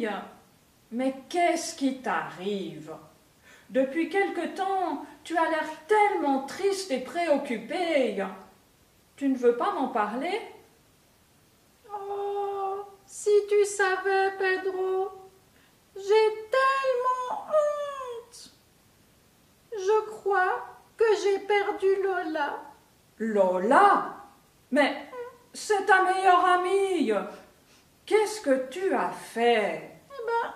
fille, mais qu'est-ce qui t'arrive? Depuis quelque temps, tu as l'air tellement triste et préoccupée. Tu ne veux pas m'en parler? Oh, si tu savais, Pedro, j'ai tellement honte. Je crois que j'ai perdu Lola. Lola? Mais c'est ta meilleure amie. Qu'est-ce que tu as fait? Eh ben,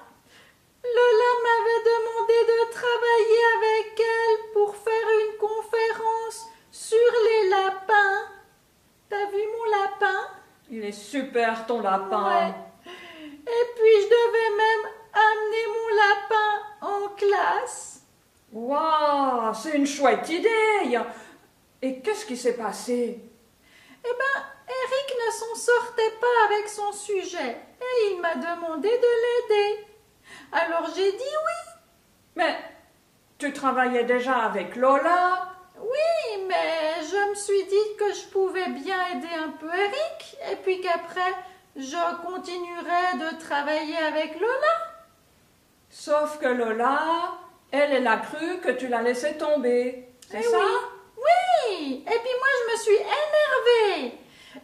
Lola m'avait demandé de travailler avec elle pour faire une conférence sur les lapins. T'as vu mon lapin? Il est super ton lapin. Ouais. Et puis je devais même amener mon lapin en classe. Waouh, c'est une chouette idée. Et qu'est-ce qui s'est passé? Eh ben, Eric ne s'en sortait pas avec son sujet et il m'a demandé de l'aider. Alors j'ai dit oui. Mais tu travaillais déjà avec Lola? Oui, mais je me suis dit que je pouvais bien aider un peu Eric et puis qu'après, je continuerais de travailler avec Lola. Sauf que Lola, elle a cru que tu la laissais tomber. C'est ça? Oui. Et puis moi, je me suis énervée.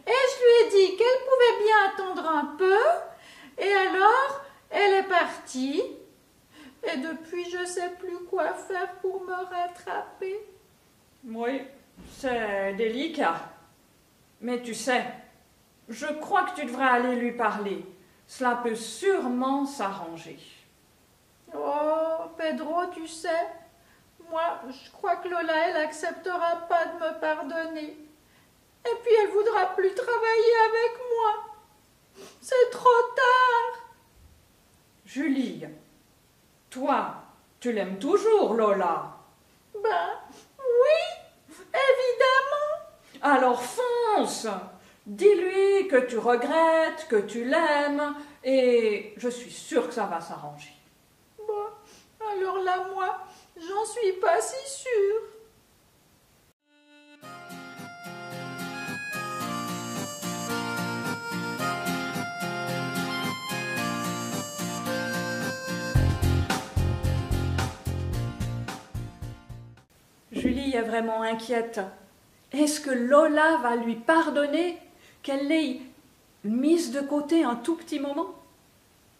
Et je lui ai dit qu'elle pouvait bien attendre un peu. Et alors, elle est partie. Et depuis, je ne sais plus quoi faire pour me rattraper. Oui, c'est délicat. Mais tu sais, je crois que tu devrais aller lui parler. Cela peut sûrement s'arranger. Oh, Pedro, tu sais, moi, je crois que Lola, elle acceptera pas de me pardonner. Et puis, elle voudra plus travailler avec moi. C'est trop tard. Julie, toi, tu l'aimes toujours, Lola? Ben, oui, évidemment. Alors fonce! Dis-lui que tu regrettes, que tu l'aimes, et je suis sûre que ça va s'arranger. Bon, alors là, moi, j'en suis pas si sûre. Julie est vraiment inquiète. Est-ce que Lola va lui pardonner qu'elle l'ait mise de côté un tout petit moment?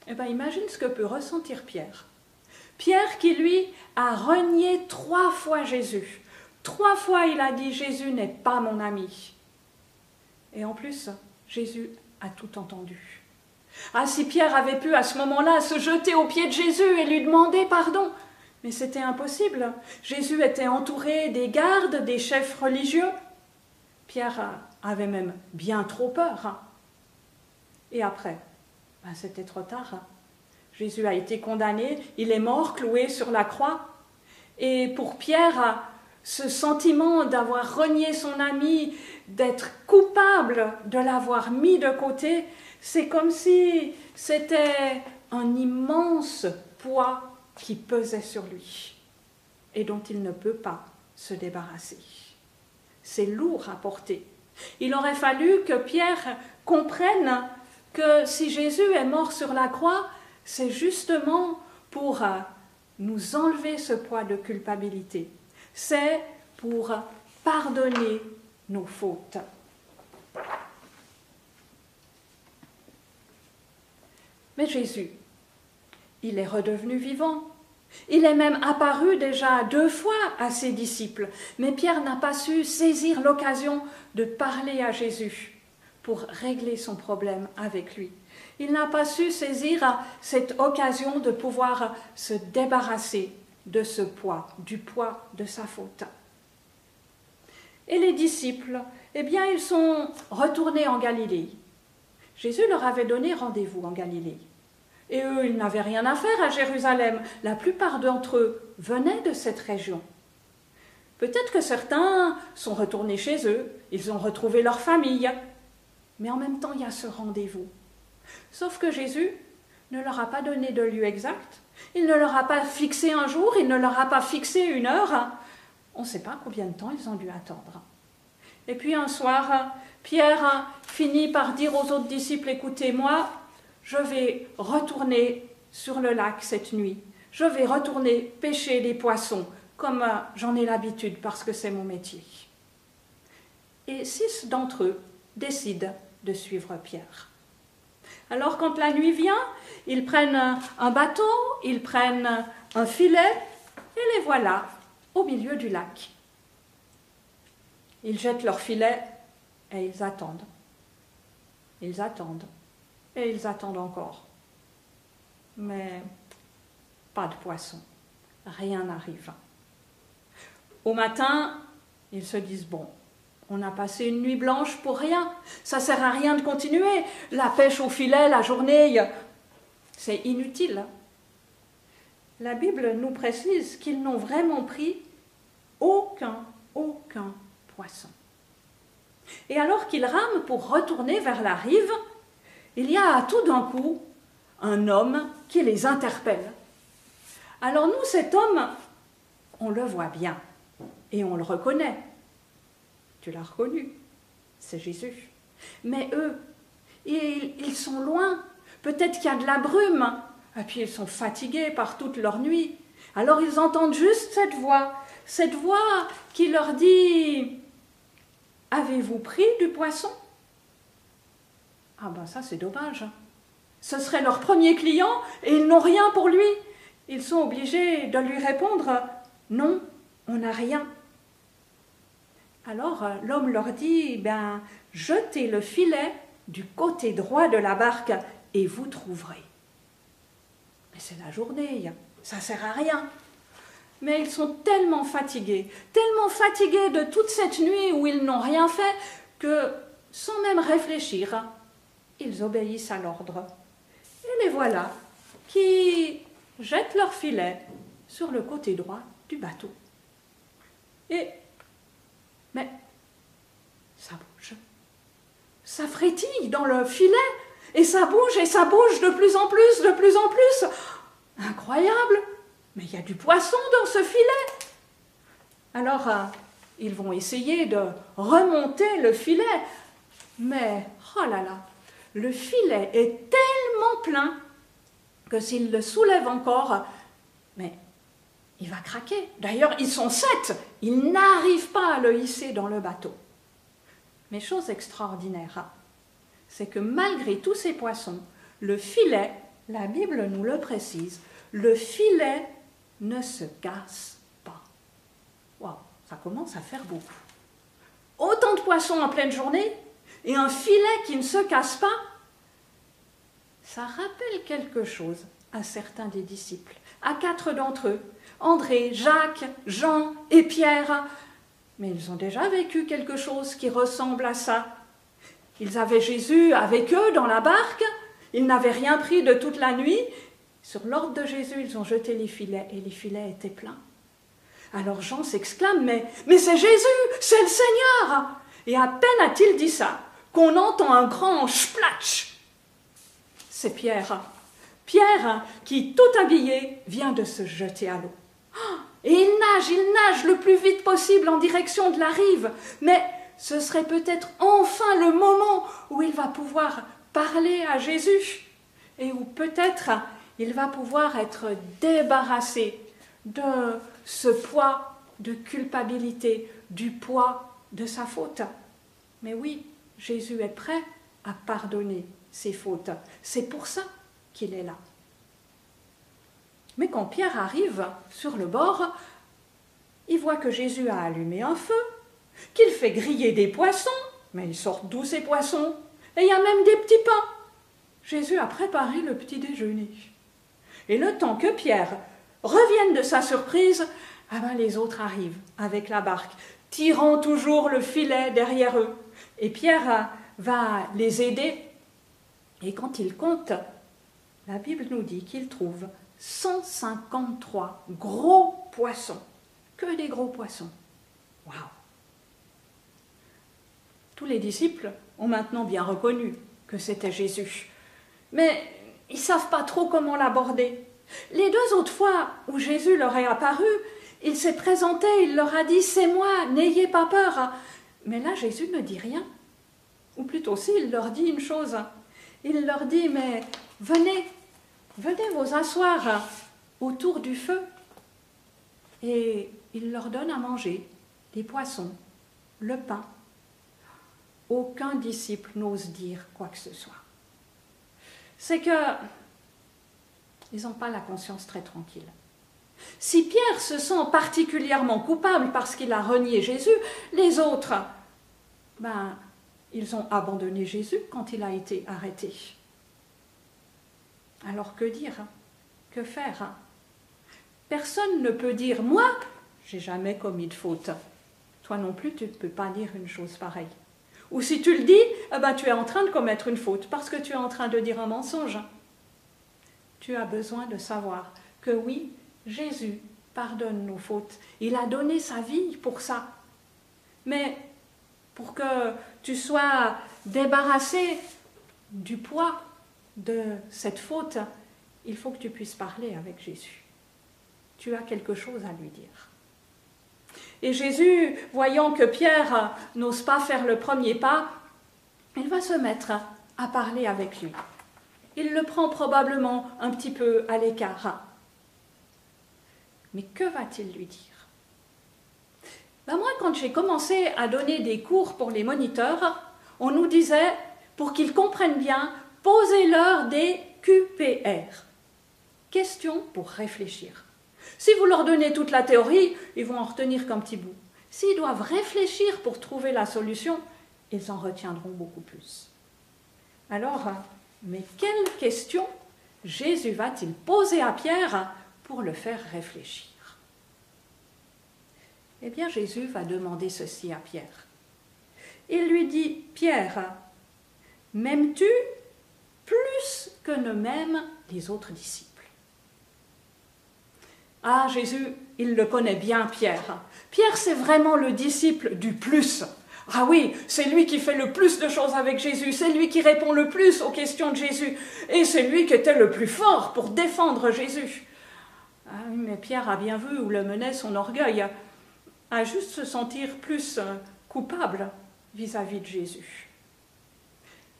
Eh bien, imagine ce que peut ressentir Pierre. Pierre qui, lui, a renié 3 fois Jésus. 3 fois, il a dit « Jésus n'est pas mon ami ». Et en plus, Jésus a tout entendu. Ah, si Pierre avait pu à ce moment-là se jeter aux pieds de Jésus et lui demander pardon, mais c'était impossible. Jésus était entouré des gardes, des chefs religieux. Pierre avait même bien trop peur. Et après, c'était trop tard. Jésus a été condamné, il est mort, cloué sur la croix. Et pour Pierre, ce sentiment d'avoir renié son ami, d'être coupable de l'avoir mis de côté, c'est comme si c'était un immense poids qui pesait sur lui et dont il ne peut pas se débarrasser. C'est lourd à porter. Il aurait fallu que Pierre comprenne que si Jésus est mort sur la croix, c'est justement pour nous enlever ce poids de culpabilité. C'est pour pardonner nos fautes. Mais Jésus, il est redevenu vivant. Il est même apparu déjà 2 fois à ses disciples. Mais Pierre n'a pas su saisir l'occasion de parler à Jésus pour régler son problème avec lui. Il n'a pas su saisir cette occasion de pouvoir se débarrasser de ce poids, du poids de sa faute. Et les disciples, eh bien, ils sont retournés en Galilée. Jésus leur avait donné rendez-vous en Galilée. Et eux, ils n'avaient rien à faire à Jérusalem. La plupart d'entre eux venaient de cette région. Peut-être que certains sont retournés chez eux, ils ont retrouvé leur famille. Mais en même temps, il y a ce rendez-vous. Sauf que Jésus ne leur a pas donné de lieu exact, il ne leur a pas fixé un jour, il ne leur a pas fixé une heure. On ne sait pas combien de temps ils ont dû attendre. Et puis un soir, Pierre finit par dire aux autres disciples, écoutez-moi, je vais retourner sur le lac cette nuit. Je vais retourner pêcher les poissons, comme j'en ai l'habitude parce que c'est mon métier. » Et 6 d'entre eux décident de suivre Pierre. Alors quand la nuit vient, ils prennent un bateau, ils prennent un filet, et les voilà au milieu du lac. Ils jettent leur filet et ils attendent. Ils attendent et ils attendent encore. Mais pas de poisson, rien n'arrive. Au matin, ils se disent, bon, on a passé une nuit blanche pour rien, ça sert à rien de continuer, la pêche au filet, la journée, c'est inutile. La Bible nous précise qu'ils n'ont vraiment pris aucun poisson. Et alors qu'ils rament pour retourner vers la rive, il y a tout d'un coup un homme qui les interpelle. Alors nous, cet homme, on le voit bien et on le reconnaît. Tu l'as reconnu, c'est Jésus. Mais eux, ils sont loin, peut-être qu'il y a de la brume, et puis ils sont fatigués par toute leur nuit. Alors ils entendent juste cette voix qui leur dit « Avez-vous pris du poisson ?» Ah ben ça c'est dommage. Ce serait leur premier client et ils n'ont rien pour lui. Ils sont obligés de lui répondre « Non, on n'a rien ». Alors l'homme leur dit « Jetez le filet du côté droit de la barque et vous trouverez. » Mais c'est la journée, ça ne sert à rien. Mais ils sont tellement fatigués de toute cette nuit où ils n'ont rien fait, que sans même réfléchir, ils obéissent à l'ordre. Et les voilà qui jettent leur filet sur le côté droit du bateau. Mais ça bouge. Ça frétille dans le filet, et ça bouge de plus en plus. Incroyable! Mais il y a du poisson dans ce filet. Alors, ils vont essayer de remonter le filet. Mais, oh là là, le filet est tellement plein que s'ils le soulèvent encore, mais il va craquer. D'ailleurs, ils sont 7. Ils n'arrivent pas à le hisser dans le bateau. Mais chose extraordinaire, c'est que malgré tous ces poissons, le filet, la Bible nous le précise, le filet ne se casse pas. Waouh, ça commence à faire beaucoup. Autant de poissons en pleine journée et un filet qui ne se casse pas, ça rappelle quelque chose à certains des disciples, à 4 d'entre eux, André, Jacques, Jean et Pierre. Mais ils ont déjà vécu quelque chose qui ressemble à ça. Ils avaient Jésus avec eux dans la barque, ils n'avaient rien pris de toute la nuit. Sur l'ordre de Jésus, ils ont jeté les filets et les filets étaient pleins. Alors Jean s'exclame, mais c'est Jésus, c'est le Seigneur! Et à peine a-t-il dit ça, qu'on entend un grand splatch. C'est Pierre. Pierre, qui, tout habillé, vient de se jeter à l'eau. Et il nage le plus vite possible en direction de la rive. Mais ce serait peut-être enfin le moment où il va pouvoir parler à Jésus et où peut-être il va pouvoir être débarrassé de ce poids de culpabilité, du poids de sa faute. Mais oui, Jésus est prêt à pardonner ses fautes. C'est pour ça qu'il est là. Mais quand Pierre arrive sur le bord, il voit que Jésus a allumé un feu, qu'il fait griller des poissons, mais ils sortent d'où ces poissons? Et il y a même des petits pains. Jésus a préparé le petit déjeuner. Et le temps que Pierre revienne de sa surprise, les autres arrivent avec la barque, tirant toujours le filet derrière eux. Et Pierre va les aider. Et quand il compte, la Bible nous dit qu'il trouve 153 gros poissons. Que des gros poissons. Waouh! Tous les disciples ont maintenant bien reconnu que c'était Jésus. Mais ils ne savent pas trop comment l'aborder. Les 2 autres fois où Jésus leur est apparu, il s'est présenté, il leur a dit « C'est moi, n'ayez pas peur ». Mais là, Jésus ne dit rien. Ou plutôt si, il leur dit une chose. Il leur dit « Mais venez, venez vous asseoir autour du feu. Et il leur donne à manger des poissons, le pain. Aucun disciple n'ose dire quoi que ce soit. C'est que ils n'ont pas la conscience très tranquille. Si Pierre se sent particulièrement coupable parce qu'il a renié Jésus, les autres, ils ont abandonné Jésus quand il a été arrêté. Alors que dire? Que faire? Personne ne peut dire « Moi, j'ai jamais commis de faute ». Toi non plus, tu ne peux pas dire une chose pareille. Ou si tu le dis, tu es en train de commettre une faute parce que tu es en train de dire un mensonge. Tu as besoin de savoir que oui, Jésus pardonne nos fautes. Il a donné sa vie pour ça. Mais pour que tu sois débarrassé du poids de cette faute, il faut que tu puisses parler avec Jésus. Tu as quelque chose à lui dire. Et Jésus, voyant que Pierre n'ose pas faire le premier pas, il va se mettre à parler avec lui. Il le prend probablement un petit peu à l'écart. Mais que va-t-il lui dire? Moi, quand j'ai commencé à donner des cours pour les moniteurs, on nous disait, pour qu'ils comprennent bien, posez-leur des QPR. Questions pour réfléchir. Si vous leur donnez toute la théorie, ils vont en retenir qu'un petit bout. S'ils doivent réfléchir pour trouver la solution, ils en retiendront beaucoup plus. Alors, mais quelle question Jésus va-t-il poser à Pierre pour le faire réfléchir? Eh bien, Jésus va demander ceci à Pierre. Il lui dit, Pierre, m'aimes-tu plus que ne m'aiment les autres disciples? Ah, Jésus, il le connaît bien, Pierre. Pierre, c'est vraiment le disciple du plus. Ah oui, c'est lui qui fait le plus de choses avec Jésus, c'est lui qui répond le plus aux questions de Jésus, et c'est lui qui était le plus fort pour défendre Jésus. Ah oui, mais Pierre a bien vu où le menait son orgueil, à juste se sentir plus coupable vis-à-vis de Jésus.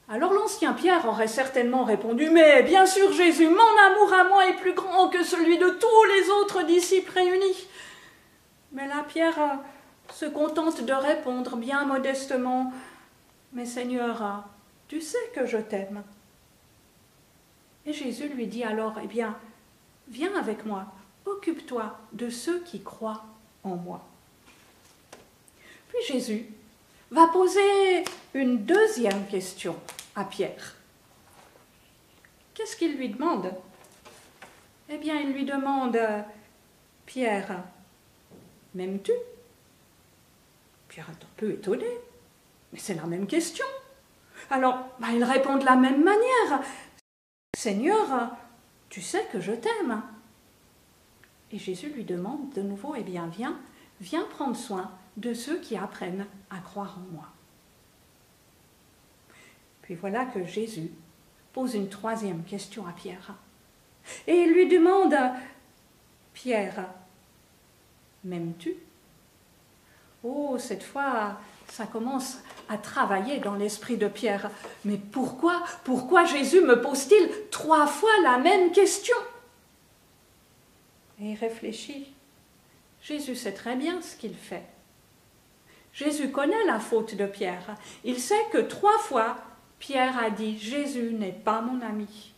Alors l'ancien Pierre aurait certainement répondu « Mais bien sûr Jésus, mon amour à moi est plus grand que celui de tous les autres disciples réunis. » Mais là Pierre se contente de répondre bien modestement « Mais Seigneur, tu sais que je t'aime. » Et Jésus lui dit alors « Eh bien, viens avec moi, occupe-toi de ceux qui croient en moi. » Puis Jésus va poser une deuxième question à Pierre. Qu'est-ce qu'il lui demande? Eh bien, il lui demande, Pierre, m'aimes-tu? Pierre est un peu étonné, mais c'est la même question. Alors, il répond de la même manière. Seigneur, tu sais que je t'aime. Et Jésus lui demande de nouveau, eh bien, viens prendre soin de ceux qui apprennent à croire en moi. Puis voilà que Jésus pose une troisième question à Pierre. Et il lui demande, Pierre, m'aimes-tu? Oh, cette fois, ça commence à travailler dans l'esprit de Pierre. Mais pourquoi Jésus me pose-t-il 3 fois la même question? Et il réfléchit. Jésus sait très bien ce qu'il fait. Jésus connaît la faute de Pierre. Il sait que 3 fois, Pierre a dit « Jésus n'est pas mon ami ».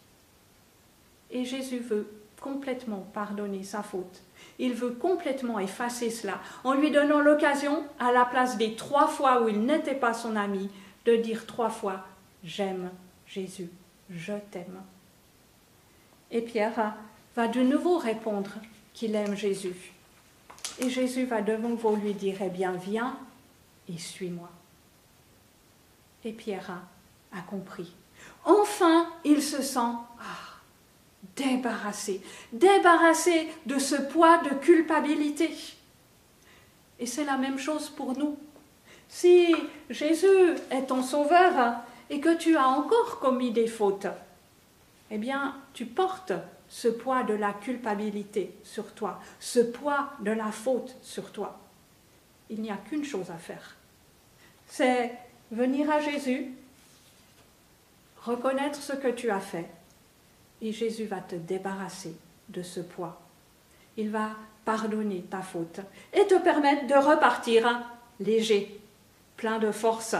Et Jésus veut complètement pardonner sa faute. Il veut complètement effacer cela, en lui donnant l'occasion, à la place des 3 fois où il n'était pas son ami, de dire 3 fois « J'aime Jésus, je t'aime ». Et Pierre va de nouveau répondre qu'il aime Jésus. Et Jésus va de nouveau lui dire « Eh bien, viens et suis-moi ». Et Pierre a compris. Enfin, il se sent débarrassé de ce poids de culpabilité. Et c'est la même chose pour nous. Si Jésus est ton sauveur et que tu as encore commis des fautes, eh bien, tu portes ce poids de la culpabilité sur toi, ce poids de la faute sur toi. Il n'y a qu'une chose à faire. C'est venir à Jésus, reconnaître ce que tu as fait Et Jésus va te débarrasser de ce poids. Il va pardonner ta faute et te permettre de repartir léger, plein de force,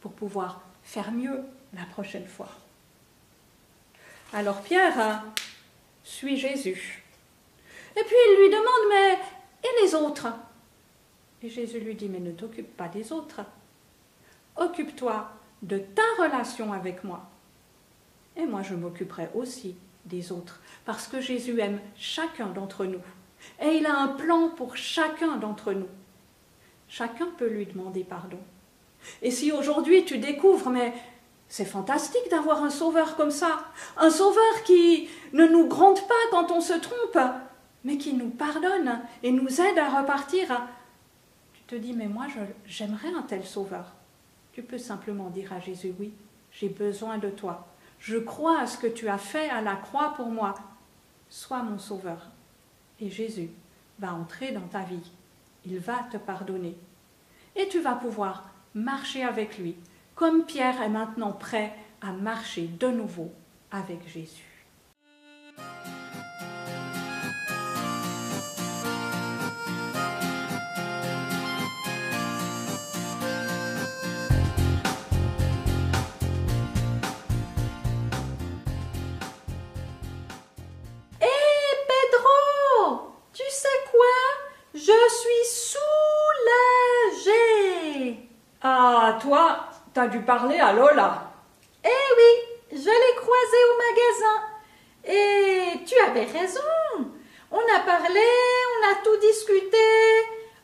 pour pouvoir faire mieux la prochaine fois. Alors Pierre suit Jésus. Et puis il lui demande, mais et les autres? Et Jésus lui dit, mais ne t'occupe pas des autres. Occupe-toi de ta relation avec moi. Et moi, je m'occuperai aussi des autres, parce que Jésus aime chacun d'entre nous. Et il a un plan pour chacun d'entre nous. Chacun peut lui demander pardon. Et si aujourd'hui tu découvres, mais c'est fantastique d'avoir un sauveur comme ça, un sauveur qui ne nous gronde pas quand on se trompe, mais qui nous pardonne et nous aide à repartir, tu te dis, mais moi j'aimerais un tel sauveur. Tu peux simplement dire à Jésus, oui, j'ai besoin de toi. Je crois à ce que tu as fait à la croix pour moi. Sois mon sauveur. Et Jésus va entrer dans ta vie. Il va te pardonner. Et tu vas pouvoir marcher avec lui, comme Pierre est maintenant prêt à marcher de nouveau avec Jésus. Ah, toi, t'as dû parler à Lola. Eh oui, je l'ai croisée au magasin. Et tu avais raison. On a parlé, on a tout discuté,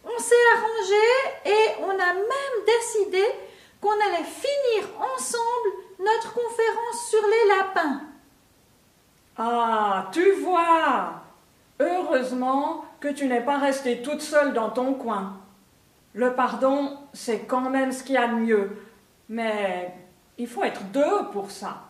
on s'est arrangé et on a même décidé qu'on allait finir ensemble notre conférence sur les lapins. Ah, tu vois. Heureusement que tu n'es pas restée toute seule dans ton coin. Le pardon, c'est quand même ce qu'il y a de mieux. Mais il faut être deux pour ça.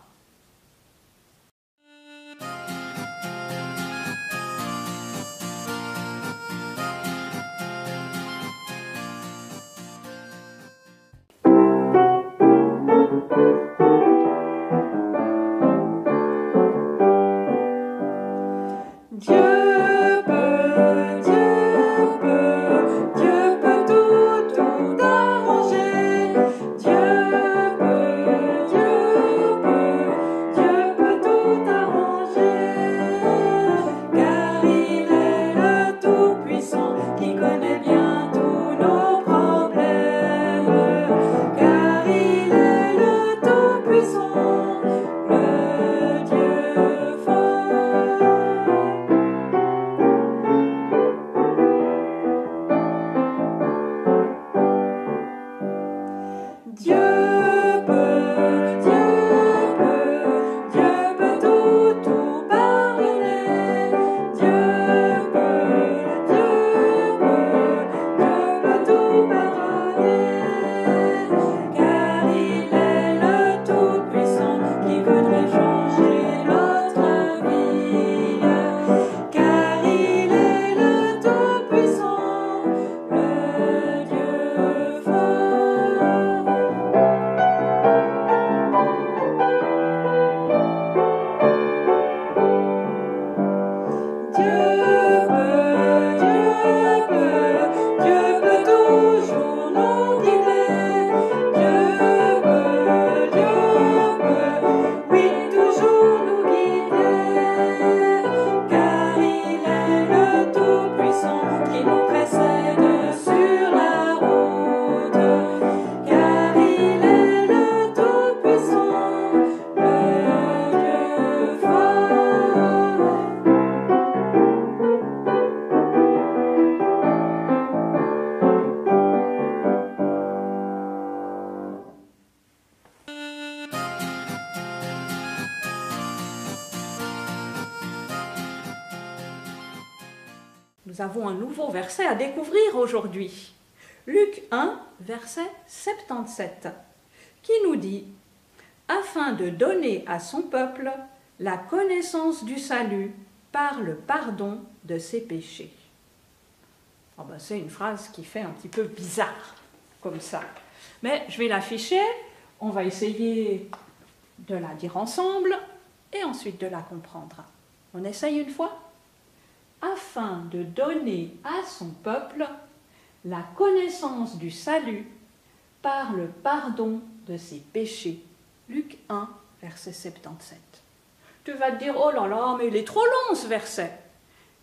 Nous avons un nouveau verset à découvrir aujourd'hui. Luc 1, verset 77, qui nous dit « Afin de donner à son peuple la connaissance du salut par le pardon de ses péchés. » Oh ben, c'est une phrase qui fait un petit peu bizarre, comme ça. Mais je vais l'afficher, on va essayer de la dire ensemble. et ensuite de la comprendre. On essaye une fois? Afin de donner à son peuple la connaissance du salut par le pardon de ses péchés. Luc 1, verset 77. Tu vas te dire, oh là là, mais il est trop long ce verset.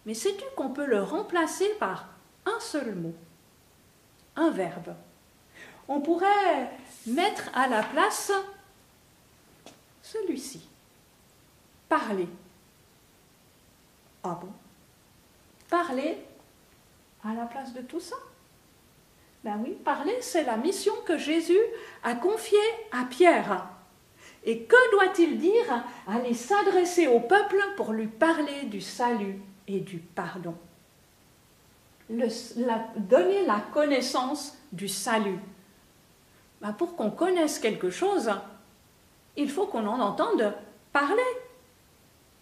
Mais sais-tu qu'on peut le remplacer par un seul mot, un verbe? On pourrait mettre à la place celui-ci, parler. Ah bon? Parler à la place de tout ça? Ben oui, parler, c'est la mission que Jésus a confiée à Pierre. Et que doit-il dire? Aller s'adresser au peuple pour lui parler du salut et du pardon. Donner la connaissance du salut. Ben pour qu'on connaisse quelque chose, il faut qu'on en entende parler.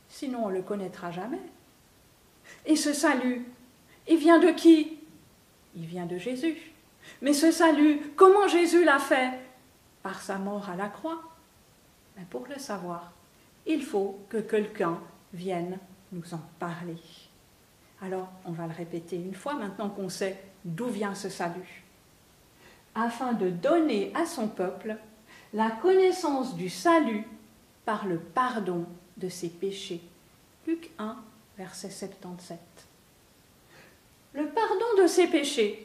Sinon, on ne le connaîtra jamais. Et ce salut, il vient de qui? Il vient de Jésus. Mais ce salut, comment Jésus l'a fait? Par sa mort à la croix. Mais pour le savoir, il faut que quelqu'un vienne nous en parler. Alors, on va le répéter une fois, maintenant qu'on sait d'où vient ce salut. Afin de donner à son peuple la connaissance du salut par le pardon de ses péchés. Luc 1, verset 77. Le pardon de ses péchés.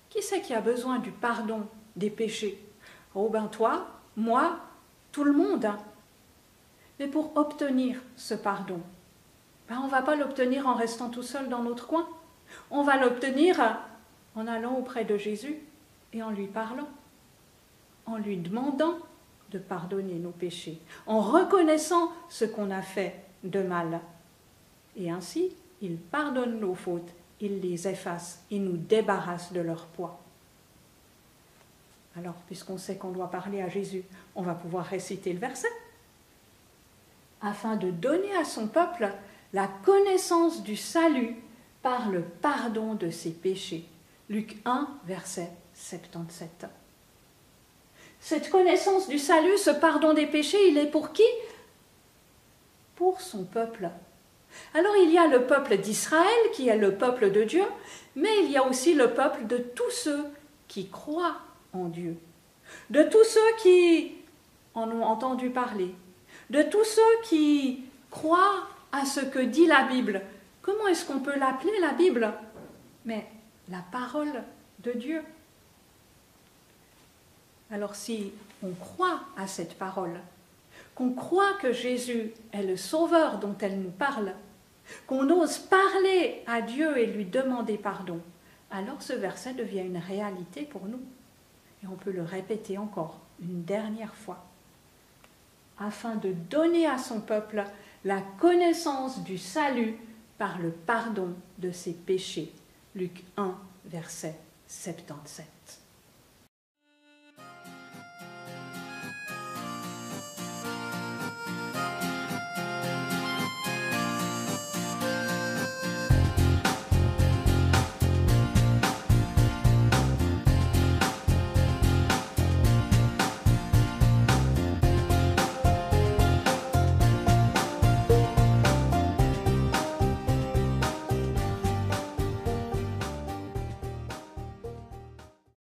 Qui c'est qui a besoin du pardon des péchés? Oh ben toi, moi, tout le monde. Mais pour obtenir ce pardon, ben on ne va pas l'obtenir en restant tout seul dans notre coin. On va l'obtenir en allant auprès de Jésus et en lui parlant, en lui demandant de pardonner nos péchés, en reconnaissant ce qu'on a fait de mal. Et ainsi, il pardonne nos fautes, il les efface, il nous débarrasse de leur poids. Alors, puisqu'on sait qu'on doit parler à Jésus, on va pouvoir réciter le verset. Afin de donner à son peuple la connaissance du salut par le pardon de ses péchés. Luc 1, verset 77. Cette connaissance du salut, ce pardon des péchés, il est pour qui? Pour son peuple. Alors il y a le peuple d'Israël qui est le peuple de Dieu, mais il y a aussi le peuple de tous ceux qui croient en Dieu, de tous ceux qui en ont entendu parler, de tous ceux qui croient à ce que dit la Bible. Comment est-ce qu'on peut l'appeler la Bible? Mais la parole de Dieu. Alors si on croit à cette parole, qu'on croit que Jésus est le Sauveur dont elle nous parle, qu'on ose parler à Dieu et lui demander pardon, alors ce verset devient une réalité pour nous. Et on peut le répéter encore une dernière fois. Afin de donner à son peuple la connaissance du salut par le pardon de ses péchés. Luc 1, verset 77.